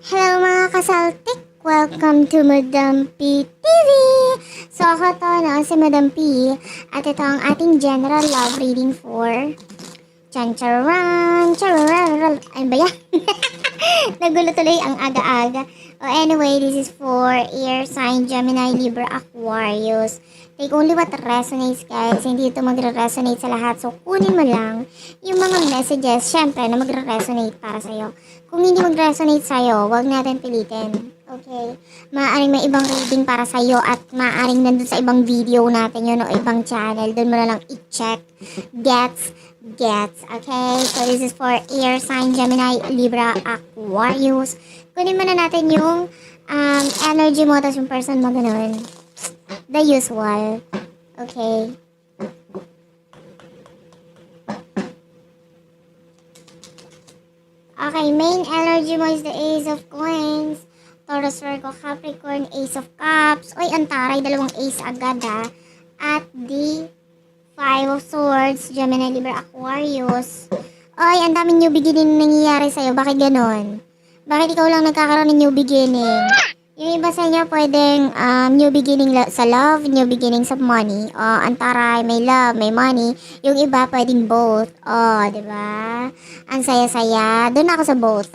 Hello mga kasaltik! Welcome to Madam P TV! So ako to, no, si Madam P. At ito ang ating general love reading for Chancharan! Chararan! Ano ba yan? Nagulo tuloy ang aga-aga. Anyway, this is for air sign, Gemini, Libra, Aquarius. Take only what resonates, guys. Hindi ito magre-resonate sa lahat. So, kunin mo lang yung mga messages, syempre, na magre-resonate para sa'yo. Kung hindi mag-resonate sa'yo, wag natin pilitin. Okay? Maaaring may ibang reading para sa'yo at maaaring nandun sa ibang video natin yun o ibang channel. Doon mo na lang i-check. Gets. Okay? So, this is for air sign, Gemini, Libra, Aquarius. Kunin muna natin yung energy mo, tapos yung person mo, ganun. The usual. Okay? Okay, main energy mo is the Ace of Coins, Taurus, Virgo, Capricorn, Ace of Cups. Uy, ang taray, dalawang ace agad ha. At the Five of Swords, Gemini, Libra, Aquarius. Uy, ang daming new beginning nangyayari sa'yo. Bakit ganon? Bakit ikaw lang nagkakaroon ng new beginning? Yung iba sa inyo pwedeng new beginning sa love, new beginning sa money. Ang taray, may love, may money. Yung iba pwedeng both. Diba? Ang saya-saya. Doon ako sa both.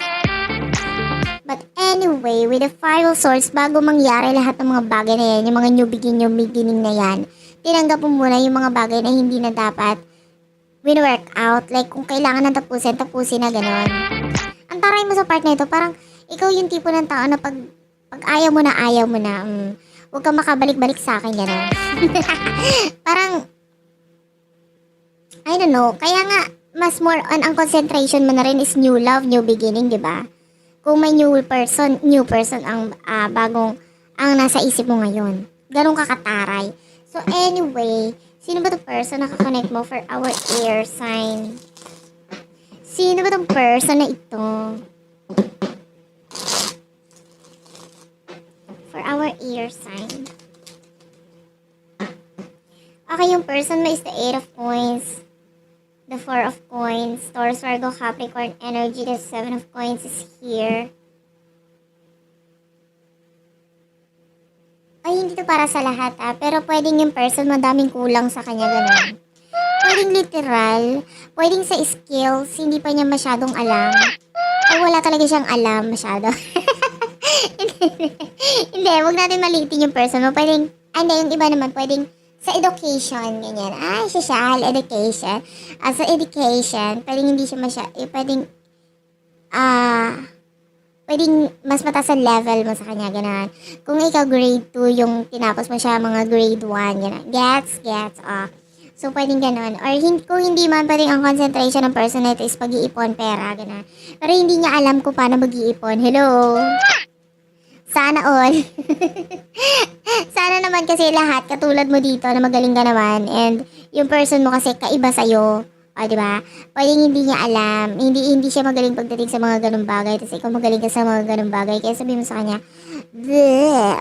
But anyway, with the Five of Swords, bago mangyari lahat ng mga bagay na yan, yung mga new beginning na yan, tinanggap mo muna yung mga bagay na hindi na dapat win-work out. Like, kung kailangan na tapusin na gano'n. Ang taray mo sa part na ito, parang ikaw yung tipo ng tao na pag ayaw mo na, huwag kang makabalik-balik sa akin, gano'n. Parang, I don't know, kaya nga, mas more on ang concentration mo na rin is new love, new beginning, di ba? Kung may new person ang bagong, ang nasa isip mo ngayon. Ganun ka kataray. So anyway, sino ba itong person na kakonect mo for our air sign? Sino ba itong person na ito? For our air sign. Okay, yung person mo is the Eight of Coins, the Four of Coins, Taurus, Virgo, Capricorn energy, the Seven of Coins is here. Ay, hindi to para sa lahat pero pwedeng yung person madaming kulang sa kanya, ganun. Pwedeng literal, pwedeng sa skills, hindi pa niya masyadong alam. Ay, wala talaga siyang alam masyado. Hindi, wag natin maliitin yung person mo. Pwedeng, hindi, yung iba naman, pwedeng sa education, ganyan. Social education. Sa education, pwedeng hindi siya pwedeng mas mataas ang level mo sa kanya, gano'n. Kung ikaw grade 2, yung tinapos mo siya mga grade 1, gano'n. Gets, So, pwedeng gano'n. Or kung hindi man, pwedeng ang concentration ng person na ito is pag-iipon pera, gano'n. Pero hindi niya alam kung paano mag-iipon. Hello? Sana all. Sana naman kasi lahat, katulad mo dito na magaling ka naman. And yung person mo kasi kaiba sa'yo. Diba? Pwedeng hindi niya alam. Hindi siya magaling pagdating sa mga ganung bagay. Tapos ikaw magaling ka sa mga ganung bagay. Kaya sabihin mo sa kanya,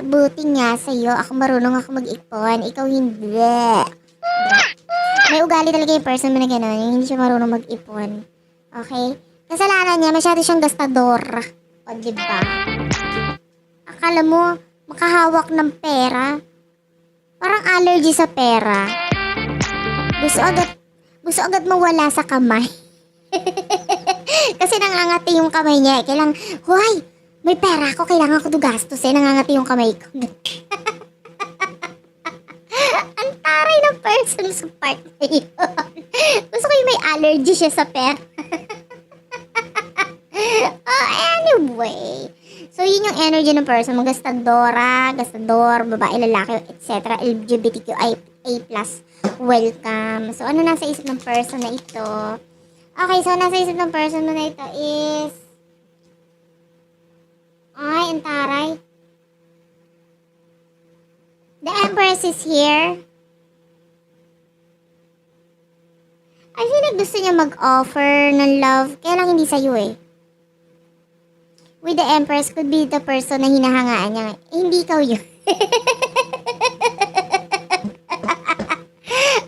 buti nga sa'yo. Ako marunong ako mag-ipon. Ikaw hindi. May ugali talaga yung person mo na gano'n. Yung hindi siya marunong mag-ipon. Okay? Kasalanan niya, masyado siyang gastador. Diba? Akala mo, makahawak ng pera. Parang allergy sa pera. Gusto agad mawala sa kamay. Kasi nangangati yung kamay niya. Kailangan, hoy, may pera ako, kailangan ko to gastos nangangati yung kamay ko. Ang taray ng person sa part na yun. Gusto ko yung may allergy siya sa pera. Anyway. So, yun yung energy ng person mo. Gastador, babae, lalaki, etc. LGBTQIA+. Welcome. So, ano nasa isip ng person na ito? Okay, so nasa isip ng person mo na ito is... Ay, ang taray. The Empress is here. I feel like gusto niya mag-offer ng love. Kaya lang hindi sa'yo eh. With the Empress could be the person na hinahangaan niya. Hindi ikaw yun.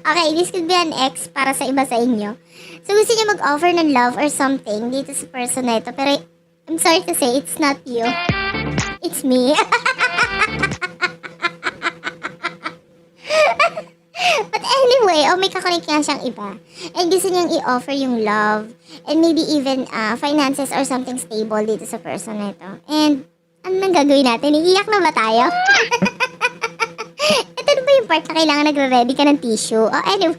Okay, this could be an ex para sa iba sa inyo. So, gusto niya mag-offer ng love or something dito sa person na ito. Pero, I'm sorry to say, it's not you. It's me. But anyway, may kakunik nga siyang iba. And gusto niyang i-offer yung love. And maybe even finances or something stable dito sa person na ito. And ano nang gagawin natin? Iiyak na ba tayo? Ito na ba yung part na kailangan nagre-ready ka ng tissue? Oh, anyway.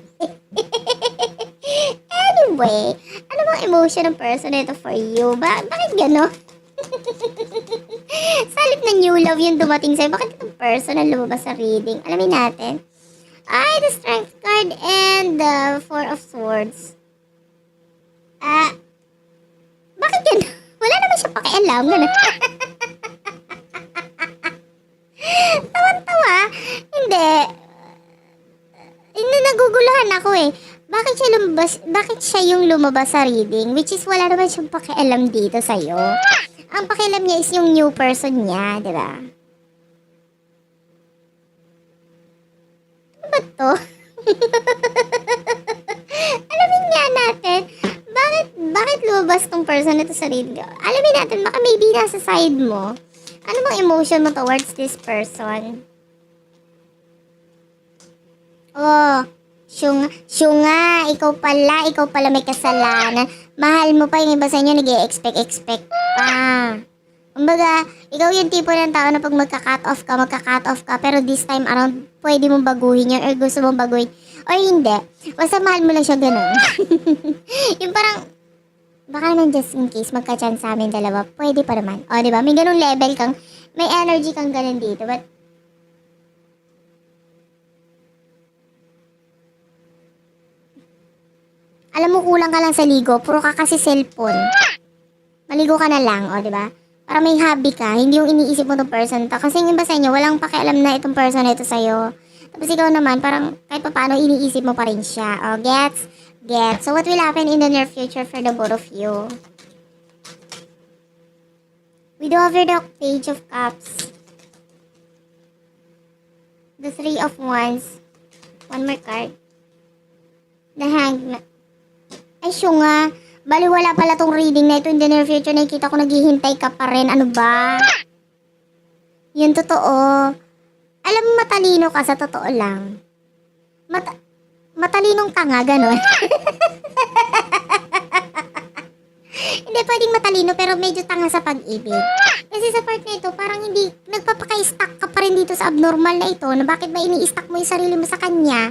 Anyway, ano bang emotion ng person na ito for you? Bakit gano'n? Sa halip na new love yung dumating sa'yo, bakit itong person ang lumabas sa reading? Alamin natin. Ay, the Strength card and the Four of Swords. Bakit yan? Wala naman siya pakialam. Gano'n. Tawan-tawa. Hindi. Naguguluhan ako eh. Bakit siya yung lumabas sa reading? Which is wala naman siyang pakialam dito sa'yo. Ang pakialam niya is yung new person niya, di ba? Ba't to? Alamin nga natin, bakit lumabas tong person na to sa reading? Alamin natin, baka maybe nasa side mo. Ano bang emotion mo towards this person? Oh, syunga, ikaw pala may kasalanan. Mahal mo pa yung iba sa inyo, nag-expect pa. Kumbaga, ikaw yung tipo ng tao na pag magka-cut off ka, pero this time around, pwede mong baguhin yun or gusto mong baguhin. Or hindi. Basta mahal mo lang siya ganun. Yung parang, baka nang just in case magka-chance sa amin dalawa, pwede pa naman. O, diba? May ganung level kang, may energy kang ganun dito. But, alam mo, kulang ka lang sa ligo. Puro ka kasi cellphone. Maligo ka na lang, o, diba? Para may hobby ka, hindi yung iniisip mo tong person to. Kasi yung iba sa inyo, walang pakialam na itong person na ito sa'yo. Tapos ikaw naman, parang kahit pa paano, iniisip mo pa rin siya. O, gets? So, what will happen in the near future for the both of you? We do have here the Page of Cups. The Three of Wands. One more card. The Hanged. Ay, syunga. Baliwala pala tong reading na ito. In the near future, nakikita ko naghihintay ka pa rin. Ano ba? Yun, totoo. Alam mo, matalino ka sa totoo lang. Matalinong ka nga, gano'n. Hindi pwedeng matalino, pero medyo tanga sa pag-ibig. Kasi sa part na ito, parang hindi, nagpapaka-stuck ka pa rin dito sa abnormal na ito, na bakit ba ini-stuck mo yung sarili mo sa kanya?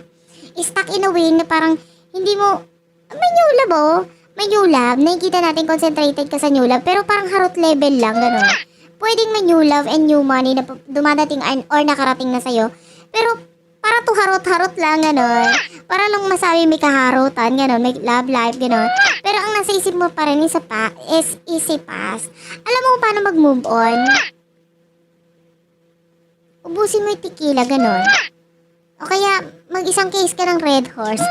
Stuck in a way na parang, hindi mo, may new love oh. May new love, nakikita natin concentrated ka sa new love, pero parang harot level lang, gano'n. Pwedeng may new love and new money na dumadating or nakarating na sa'yo, pero para to harot-harot lang, gano'n. Para lang masabi may kaharutan, gano'n, may love life, gano'n. Pero ang nasa isip mo pa rin is easy pass. Alam mo paano mag-move on? Ubusin mo yung tequila, gano'n. O kaya, mag-isang case ka ng Red Horse.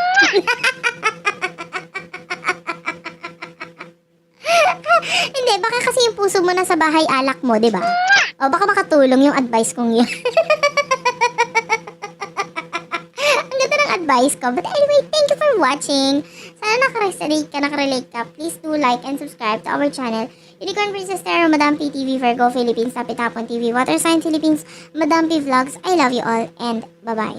Hindi, baka kasi yung puso mo nasa bahay alak mo, di ba? O baka makatulong yung advice kong yun. Ang ganda ng advice ko. But anyway, thank you for watching. Sana nakarelate ka. Please do like and subscribe to our channel. Unicorn Princess Tarot, Madam P TV, Virgo Philippines, Tapitapon TV, Water Sign Philippines, Madam P Vlogs. I love you all and bye-bye.